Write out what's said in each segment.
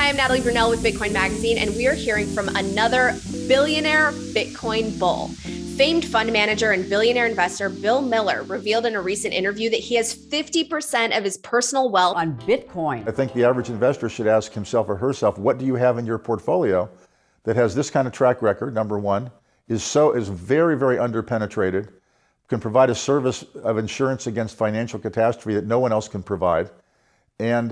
Hi, I'm Natalie Brunell with Bitcoin Magazine, and we are hearing from another billionaire Bitcoin bull. Famed fund manager and billionaire investor Bill Miller revealed in a recent interview that he has 50% of his personal wealth on Bitcoin. I think the average investor should ask himself or herself, what do you have in your portfolio that has this kind of track record, number one, is very, very underpenetrated, can provide a service of insurance against financial catastrophe that no one else can provide, and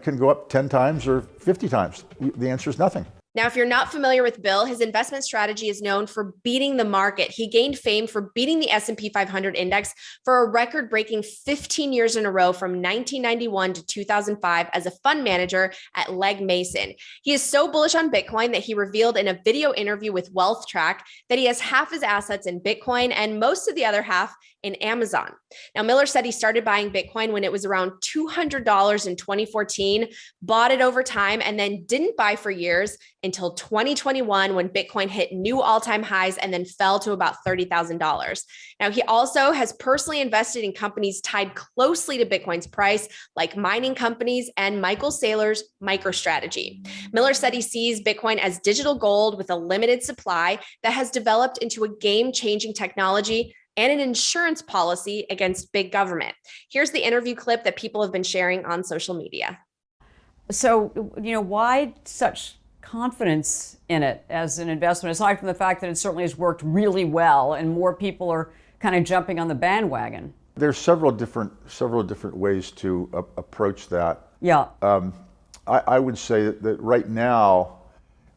can go up 10 times or 50 times? The answer is nothing. Now, if you're not familiar with Bill, his investment strategy is known for beating the market. He gained fame for beating the S&P 500 index for a record-breaking 15 years in a row from 1991 to 2005 as a fund manager at Legg Mason. He is so bullish on Bitcoin that he revealed in a video interview with WealthTrack that he has half his assets in Bitcoin and most of the other half in Amazon. Now, Miller said he started buying Bitcoin when it was around $200 in 2014, bought it over time, and then didn't buy for years until 2021 when Bitcoin hit new all-time highs and then fell to about $30,000. Now, he also has personally invested in companies tied closely to Bitcoin's price, like mining companies and Michael Saylor's MicroStrategy. Miller said he sees Bitcoin as digital gold with a limited supply that has developed into a game-changing technology and an insurance policy against big government. Here's the interview clip that people have been sharing on social media. So, why such confidence in it as an investment, aside from the fact that it certainly has worked really well and more people are kind of jumping on the bandwagon? There's several different ways to approach that. Yeah. I would say that right now,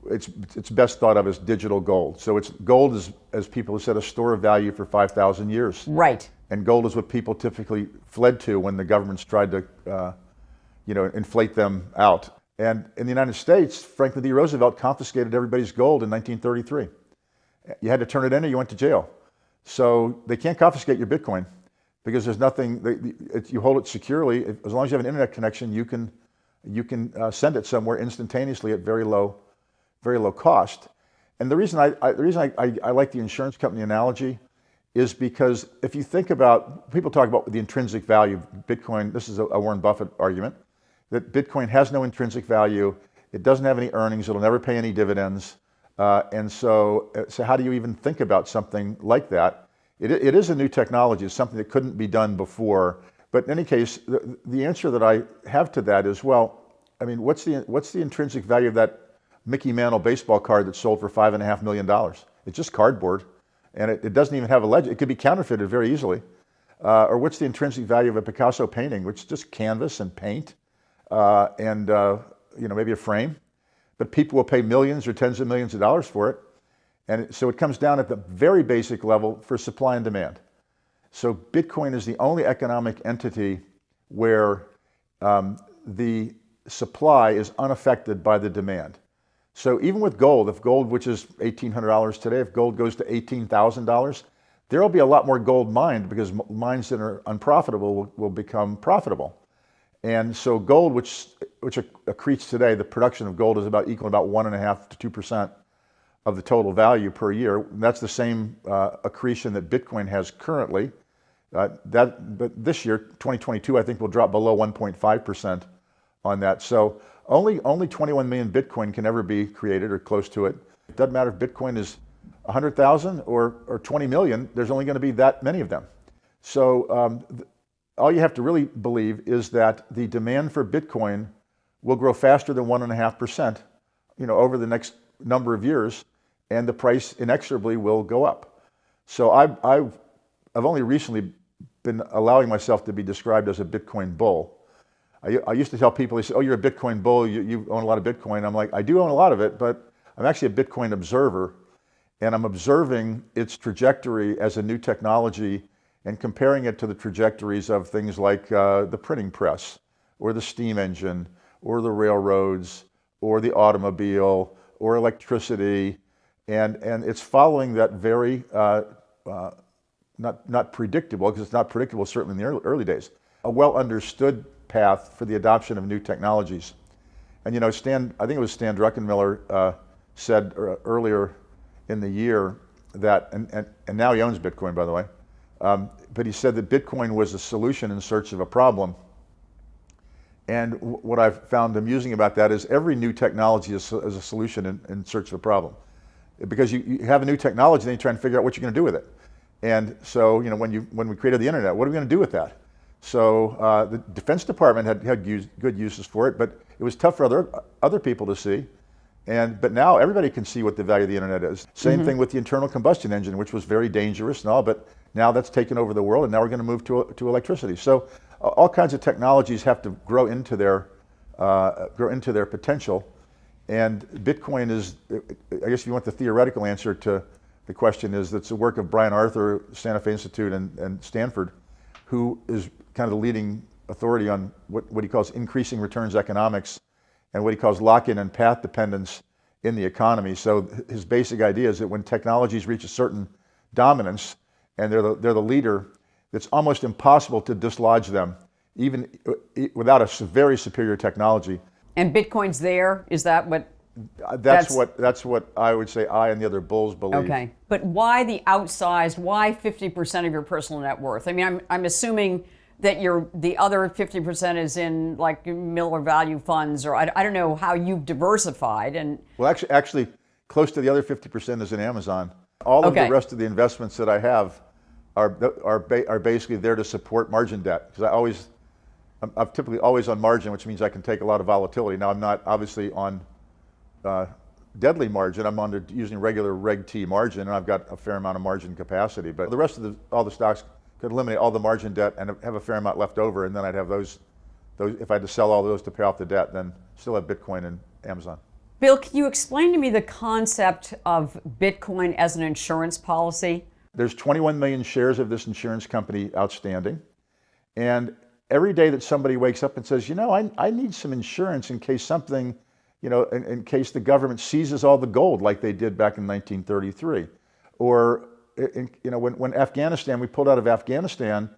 it's best thought of as digital gold. So it's gold is, as people have said, a store of value for 5,000 years. Right. And gold is what people typically fled to when the governments tried to, inflate them out. And in the United States, Franklin D. Roosevelt confiscated everybody's gold in 1933. You had to turn it in or you went to jail. So they can't confiscate your Bitcoin because there's nothing, you hold it securely. As long as you have an internet connection, you can send it somewhere instantaneously at very low cost. And the reason I like the insurance company analogy is because if you think about, people talk about the intrinsic value of Bitcoin. This is a Warren Buffett argument, that Bitcoin has no intrinsic value. It doesn't have any earnings. It'll never pay any dividends. And so how do you even think about something like that? It is a new technology. It's something that couldn't be done before. But in any case, the answer that I have to that is, well, I mean, what's the intrinsic value of that Mickey Mantle baseball card that sold for $5.5 million? It's just cardboard, and it doesn't even have a legend. It could be counterfeited very easily. Or what's the intrinsic value of a Picasso painting, which is just canvas and paint, and maybe a frame, but people will pay millions or tens of millions of dollars for it. And so it comes down at the very basic level for supply and demand. So Bitcoin is the only economic entity where the supply is unaffected by the demand. So even with gold, if gold, which is $1,800 today, if gold goes to $18,000, there will be a lot more gold mined because mines that are unprofitable will become profitable. And so gold, which accretes today, the production of gold is equal to about 1.5% to 2% of the total value per year. That's the same accretion that Bitcoin has currently. But this year, 2022, I think will drop below 1.5% on that. So only 21 million Bitcoin can ever be created or close to it. It doesn't matter if Bitcoin is 100,000 or 20 million, there's only going to be that many of them. So all you have to really believe is that the demand for Bitcoin will grow faster than 1.5%, over the next number of years, and the price inexorably will go up. So I've only recently been allowing myself to be described as a Bitcoin bull. I used to tell people, they say, oh, you're a Bitcoin bull, you own a lot of Bitcoin. I'm like, I do own a lot of it, but I'm actually a Bitcoin observer, and I'm observing its trajectory as a new technology and comparing it to the trajectories of things like the printing press, or the steam engine, or the railroads, or the automobile, or electricity, and it's following that very, not predictable, because it's not predictable certainly in the early days, a well understood path for the adoption of new technologies. And I think it was Stan Druckenmiller said earlier in the year that, and now he owns Bitcoin, by the way, but he said that Bitcoin was a solution in search of a problem. And what I've found amusing about that is every new technology is a solution in search of a problem. Because you have a new technology, then you try and figure out what you're going to do with it. And so, when we created the internet, what are we going to do with that? So the Defense Department had good uses for it, but it was tough for other people to see. But now everybody can see what the value of the internet is. Same thing with the internal combustion engine, which was very dangerous and all, but now that's taken over the world, and now we're going to move to electricity. So all kinds of technologies have to grow into their potential. And Bitcoin is, I guess if you want the theoretical answer to the question, is that's the work of Brian Arthur, Santa Fe Institute, and Stanford, who is kind of the leading authority on what he calls increasing returns economics and what he calls lock-in and path dependence in the economy. So his basic idea is that when technologies reach a certain dominance and they're the leader, it's almost impossible to dislodge them, even without a very superior technology. And Bitcoin's there? Is that what? That's what I would say I and the other bulls believe. Okay, but why the outsized? Why 50% of your personal net worth? I mean, I'm assuming that the other 50% is in like Miller Value funds, or I don't know how you've diversified. And well, actually, close to the other 50% is in Amazon. All of the rest of the investments that I have are basically there to support margin debt, because I'm typically always on margin, which means I can take a lot of volatility. Now, I'm not obviously on deadly margin. I'm using regular Reg T margin, and I've got a fair amount of margin capacity. But the rest of all the stocks could eliminate all the margin debt and have a fair amount left over, and then I'd have those. If I had to sell all those to pay off the debt, then still have Bitcoin and Amazon. Bill, can you explain to me the concept of Bitcoin as an insurance policy? There's 21 million shares of this insurance company outstanding, and every day that somebody wakes up and says, I need some insurance in case something, in case the government seizes all the gold like they did back in 1933, or when Afghanistan, we pulled out of Afghanistan,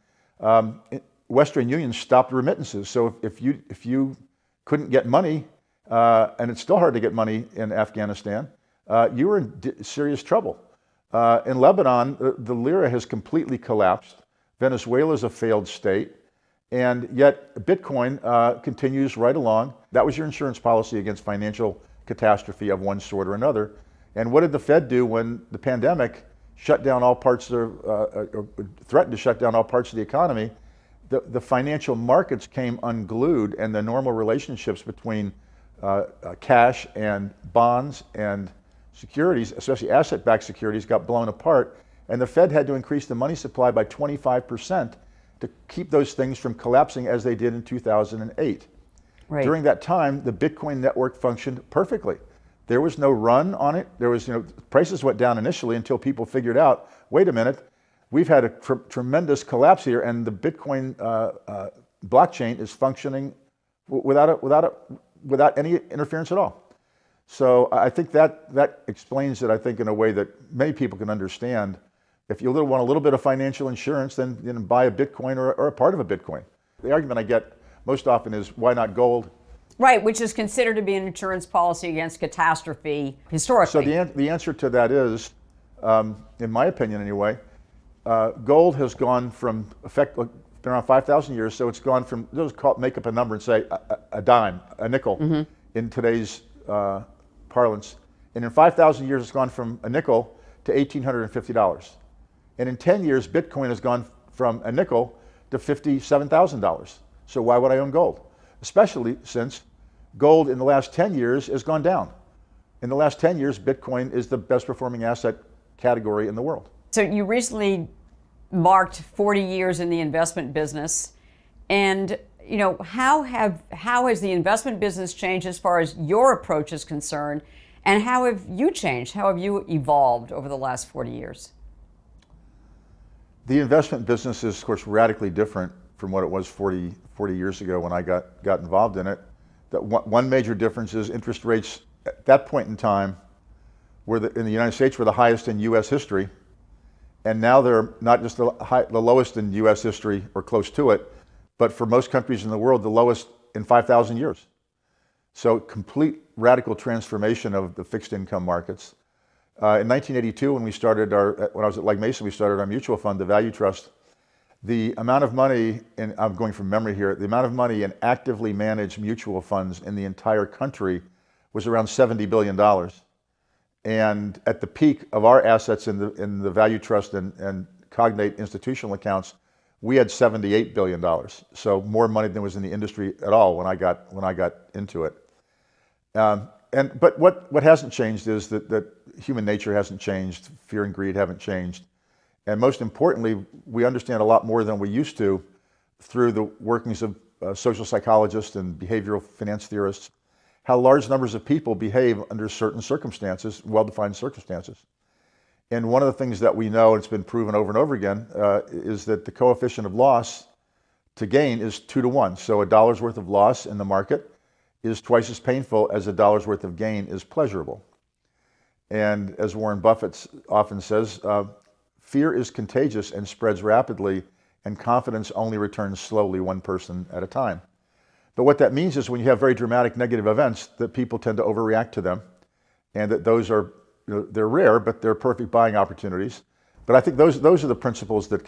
Western Union stopped remittances. So if you couldn't get money, and it's still hard to get money in Afghanistan, you were in serious trouble. In Lebanon, the lira has completely collapsed. Venezuela is a failed state. And yet Bitcoin continues right along. That was your insurance policy against financial catastrophe of one sort or another. And what did the Fed do when the pandemic shut down all parts or threatened to shut down all parts of the economy? The financial markets came unglued, and the normal relationships between cash and bonds and securities, especially asset-backed securities, got blown apart. And the Fed had to increase the money supply by 25% to keep those things from collapsing as they did in 2008. Right. During that time, the Bitcoin network functioned perfectly. There was no run on it. There was, prices went down initially until people figured out, wait a minute, we've had a tremendous collapse here, and the Bitcoin blockchain is functioning without any interference at all. So I think that explains it, I think, in a way that many people can understand. If you want a little bit of financial insurance, then buy a Bitcoin or a part of a Bitcoin. The argument I get most often is, why not gold? Right, which is considered to be an insurance policy against catastrophe historically. So the answer to that is, in my opinion anyway, gold has gone from been around 5,000 years, so it's gone from, make up a number and say a dime, a nickel in today's parlance. And in 5,000 years, it's gone from a nickel to $1,850. And in 10 years, Bitcoin has gone from a nickel to $57,000. So why would I own gold? Especially since gold in the last 10 years has gone down. In the last 10 years, Bitcoin is the best performing asset category in the world. So you recently marked 40 years in the investment business. And how has the investment business changed as far as your approach is concerned? And how have you changed? How have you evolved over the last 40 years? The investment business is, of course, radically different from what it was 40 years ago when I got involved in it. That one major difference is interest rates at that point in time in the United States were the highest in U.S. history, and now they're not just the lowest in U.S. history or close to it, but for most countries in the world, the lowest in 5,000 years. So complete radical transformation of the fixed income markets. In 1982, when I was at Legg Mason, we started our mutual fund, the Value Trust. The amount of money, and I'm going from memory here, the amount of money in actively managed mutual funds in the entire country was around $70 billion. And at the peak of our assets in the Value Trust and Cognate institutional accounts, we had $78 billion. So more money than was in the industry at all when I got into it. But what hasn't changed is that human nature hasn't changed, fear and greed haven't changed. And most importantly, we understand a lot more than we used to through the workings of social psychologists and behavioral finance theorists, how large numbers of people behave under certain circumstances, well-defined circumstances. And one of the things that we know, and it's been proven over and over again, is that the coefficient of loss to gain is 2 to 1. So a dollar's worth of loss in the market is twice as painful as a dollar's worth of gain is pleasurable. And as Warren Buffett often says, fear is contagious and spreads rapidly, and confidence only returns slowly, one person at a time. But what that means is when you have very dramatic negative events, that people tend to overreact to them, and that those are, they're rare, but they're perfect buying opportunities. But I think those are the principles that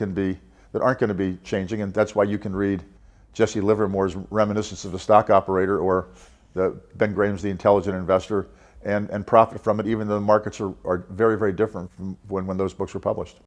aren't going to be changing, and that's why you can read Jesse Livermore's Reminiscence of a Stock Operator or Ben Graham's The Intelligent Investor and profit from it, even though the markets are very, very different from when those books were published.